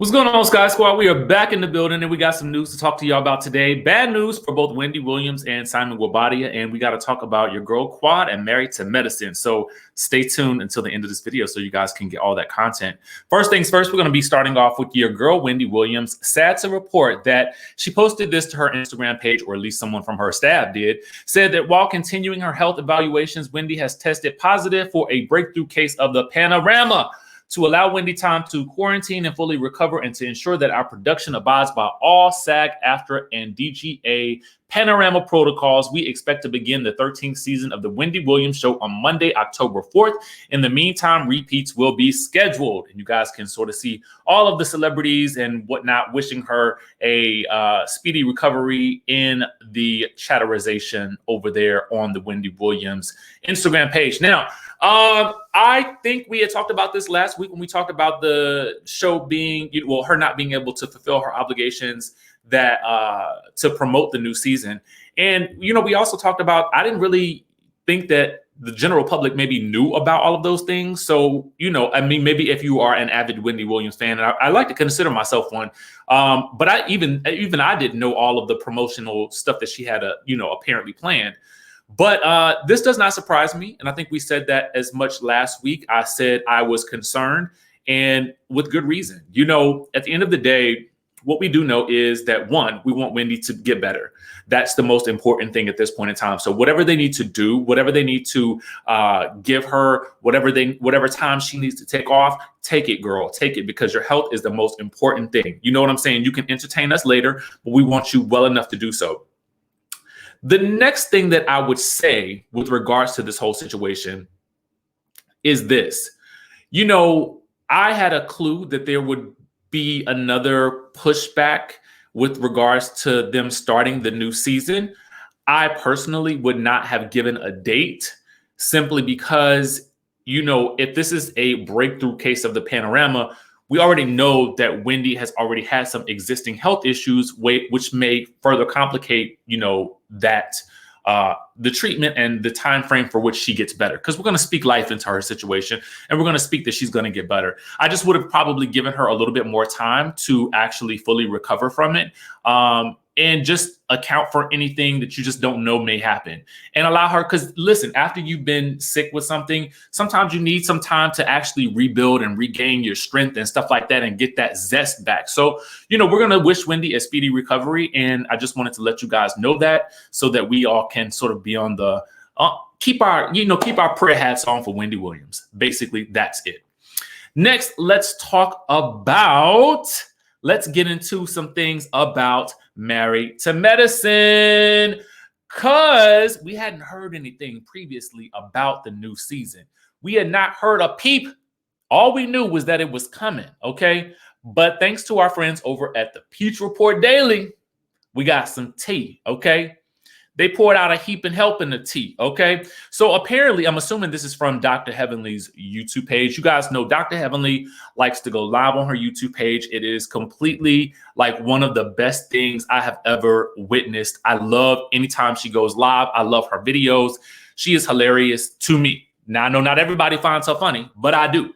What's going on, Sky Squad? We are back in the building, and we got some news to talk to y'all about today. Bad news for both Wendy Williams and Simon Guobadia, and we got to talk about your girl Quad and Married to Medicine. So stay tuned until the end of this video so you guys can get all that content. First things first, we're going to be starting off with your girl Wendy Williams. Sad to report that she posted this to her Instagram page, or at least someone from her staff did, said that while continuing her health evaluations, Wendy has tested positive for a breakthrough case of the panorama. To allow Wendy time to quarantine and fully recover, and to ensure that our production abides by all SAG-AFTRA and DGA panorama protocols, we expect to begin the 13th season of the Wendy Williams Show on Monday, October 4th. In the meantime, repeats will be scheduled. And you guys can sort of see all of the celebrities and whatnot wishing her a speedy recovery in the chatterization over there on the Wendy Williams Instagram page. Now, I think we had talked about this last week when we talked about the show being, well, her not being able to fulfill her obligations that to promote the new season. And, we also talked about, I didn't really think that the general public maybe knew about all of those things. So, maybe if you are an avid Wendy Williams fan, and I like to consider myself one, but I didn't know all of the promotional stuff that she had, apparently planned. But this does not surprise me. And I think we said that as much last week. I said I was concerned, and with good reason. At the end of the day, what we do know is that, one, we want Wendy to get better. That's the most important thing at this point in time. So whatever they need to do, whatever they need to give her, whatever time she needs to take off, take it, girl, take it, because your health is the most important thing. You know what I'm saying? You can entertain us later, but we want you well enough to do so. The next thing that I would say with regards to this whole situation is this. I had a clue that there would be another pushback with regards to them starting the new season. I personally would not have given a date, simply because, if this is a breakthrough case of the panorama, we already know that Wendy has already had some existing health issues, which may further complicate, that the treatment and the time frame for which she gets better. Because we're going to speak life into her situation, and we're going to speak that she's going to get better. I just would have probably given her a little bit more time to actually fully recover from it. And just account for anything that you just don't know may happen, and allow her, because listen, after you've been sick with something, sometimes you need some time to actually rebuild and regain your strength and stuff like that, and get that zest back. So, we're going to wish Wendy a speedy recovery. And I just wanted to let you guys know that, so that we all can sort of be on the, keep our prayer hats on for Wendy Williams. Basically, that's it. Next, let's get into some things about Married to Medicine, because we hadn't heard anything previously about the new season. We had not heard a peep. All we knew was that it was coming, okay? But thanks to our friends over at the Peach Report Daily, we got some tea, okay? They poured out a heap and help in the tea, okay? So apparently, I'm assuming this is from Dr. Heavenly's YouTube page. You guys know Dr. Heavenly likes to go live on her YouTube page. It is completely like one of the best things I have ever witnessed. I love anytime she goes live. I love her videos. She is hilarious to me. Now, I know not everybody finds her funny, but I do.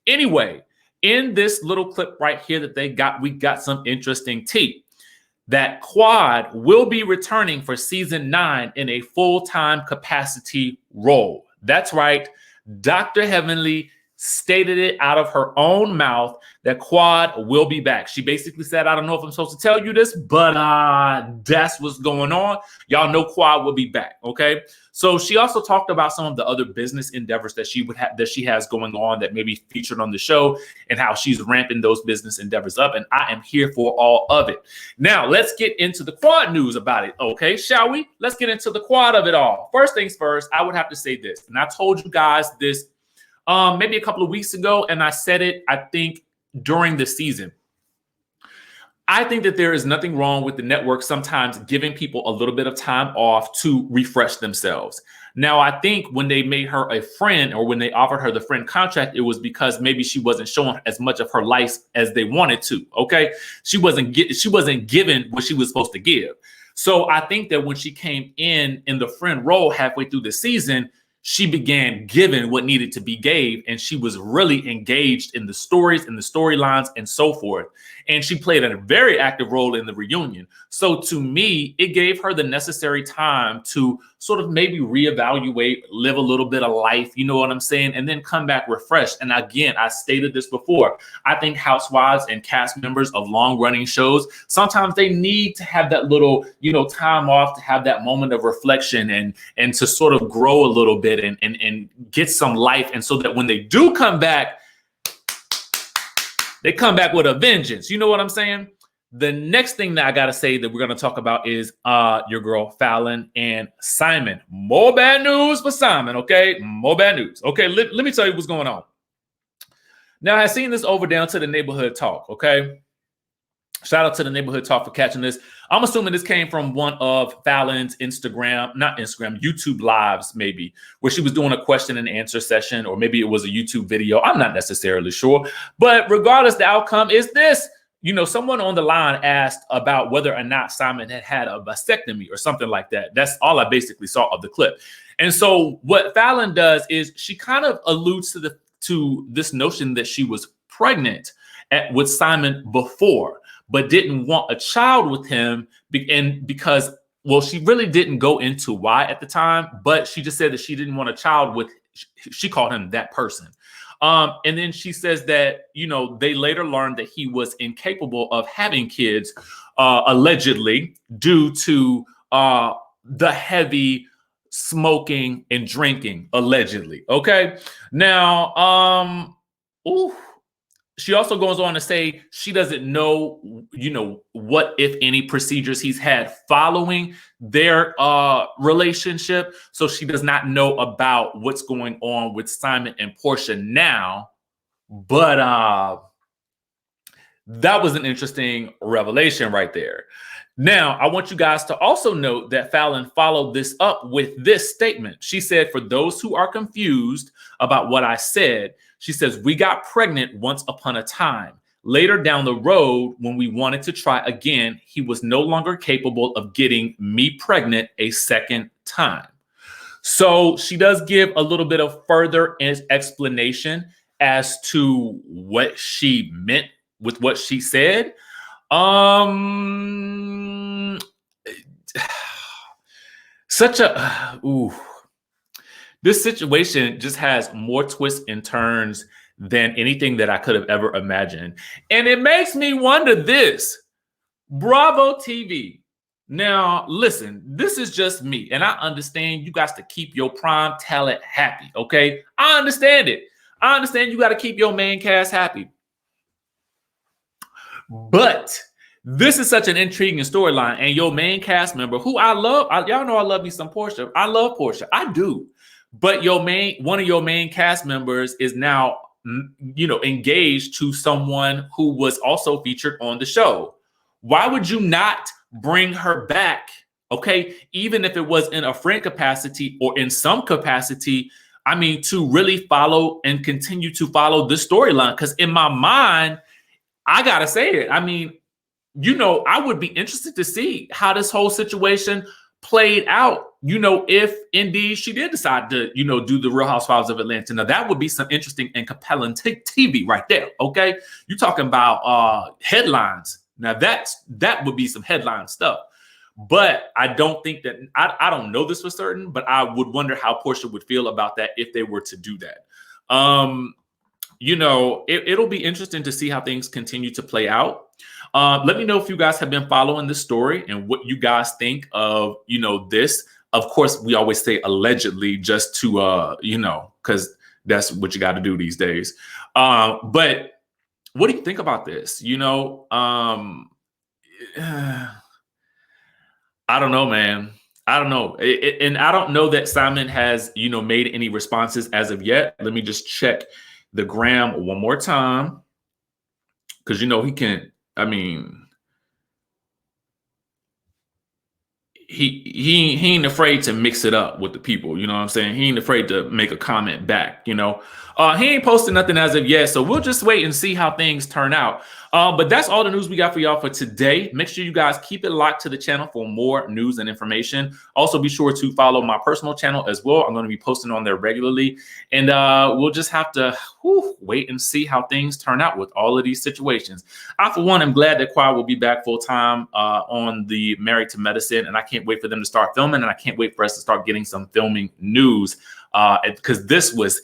Anyway, in this little clip right here that we got some interesting tea. That Quad will be returning for season 9 in a full-time capacity role. That's right. Dr. Heavenly stated it out of her own mouth that Quad will be back. She basically said, I don't know if I'm supposed to tell you this, but that's what's going on. Y'all know Quad will be back, okay? So she also talked about some of the other business endeavors that she has going on that may be featured on the show, and how she's ramping those business endeavors up. And I am here for all of it. Now, let's get into the Quad news about it, okay? Shall we? Let's get into the Quad of it all. First things first, I would have to say this, and I told you guys this maybe a couple of weeks ago, and I said it, I think, during the season. I think that there is nothing wrong with the network sometimes giving people a little bit of time off to refresh themselves. Now, I think when they made her a friend, or when they offered her the friend contract, it was because maybe she wasn't showing as much of her life as they wanted to, okay? She wasn't given what she was supposed to give. So I think that when she came in the friend role halfway through the season, she began giving what needed to be gave, and she was really engaged in the stories and the storylines and so forth. and she played a very active role in the reunion. So to me, it gave her the necessary time to sort of maybe reevaluate, live a little bit of life, you know what I'm saying, and then come back refreshed. And again, I stated this before, I think housewives and cast members of long-running shows, sometimes they need to have that little, you know, time off, to have that moment of reflection and to sort of grow a little bit and get some life. And so that when they do come back, they come back with a vengeance. You know what I'm saying? The next thing that I got to say that we're going to talk about is your girl Fallon and Simon. More bad news for Simon, okay? More bad news. Okay, let me tell you what's going on. Now, I seen this over down to the Neighborhood Talk, okay? Shout out to the Neighborhood Talk for catching this. I'm assuming this came from one of Fallon's YouTube lives, maybe, where she was doing a question and answer session, or maybe it was a YouTube video. I'm not necessarily sure. But regardless, the outcome is this. You know, someone on the line asked about whether or not Simon had a vasectomy or something like that. That's all I basically saw of the clip. And so what Fallon does is she kind of alludes to this notion that she was pregnant with Simon before, but didn't want a child with him, and because, well, she really didn't go into why at the time, but she just said that she didn't want a child with, she called him that person. And then she says that, you know, they later learned that he was incapable of having kids, allegedly, due to the heavy smoking and drinking, allegedly. Okay. Now, she also goes on to say she doesn't know, you know, what, if any, procedures he's had following their relationship. So she does not know about what's going on with Simon and Porsha now. But that was an interesting revelation right there. Now, I want you guys to also note that Fallon followed this up with this statement. She said, "For those who are confused about what I said," she says, "we got pregnant once upon a time. Later down the road, when we wanted to try again, he was no longer capable of getting me pregnant a second time." So she does give a little bit of further explanation as to what she meant with what she said. This situation just has more twists and turns than anything that I could have ever imagined. And it makes me wonder this. Bravo TV. Now, listen, this is just me, and I understand you got to keep your prime talent happy, okay? I understand it. I understand you got to keep your main cast happy. But this is such an intriguing storyline, and your main cast member, who I love, y'all know I love me some Porsha. I love Porsha. I do. But one of your main cast members is now, you know, engaged to someone who was also featured on the show. Why would you not bring her back? Okay, even if it was in a friend capacity or in some capacity, I mean, to really follow and continue to follow this storyline. Because in my mind, I gotta say it. I mean, you know, I would be interested to see how this whole situation played out, you know, if indeed she did decide to, you know, do the Real Housewives of Atlanta. Now, that would be some interesting and compelling TV right there, okay? You're talking about headlines. Now, that would be some headline stuff. But I don't think that, I don't know this for certain, but I would wonder how Porsha would feel about that if they were to do that. You know, it'll be interesting to see how things continue to play out. Let me know if you guys have been following this story and what you guys think of, you know, this. Of course, we always say allegedly just to, you know, because that's what you got to do these days. But what do you think about this? You know, I don't know, man. I don't know. And I don't know that Simon has, you know, made any responses as of yet. Let me just check the gram one more time. Because, you know, he can, I mean, he ain't afraid to mix it up with the people. You know what I'm saying? He ain't afraid to make a comment back, you know. He ain't posted nothing as of yet. So we'll just wait and see how things turn out. But that's all the news we got for y'all for today. Make sure you guys keep it locked to the channel for more news and information. Also, be sure to follow my personal channel as well. I'm going to be posting on there regularly. And we'll just have to wait and see how things turn out with all of these situations. I, for one, am glad that Quad will be back full time on the Married to Medicine. And I can't wait for them to start filming. And I can't wait for us to start getting some filming news. Because this was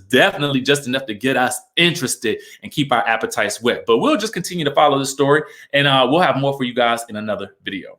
definitely just enough to get us interested and keep our appetites wet. But we'll just continue to follow the story, and we'll have more for you guys in another video.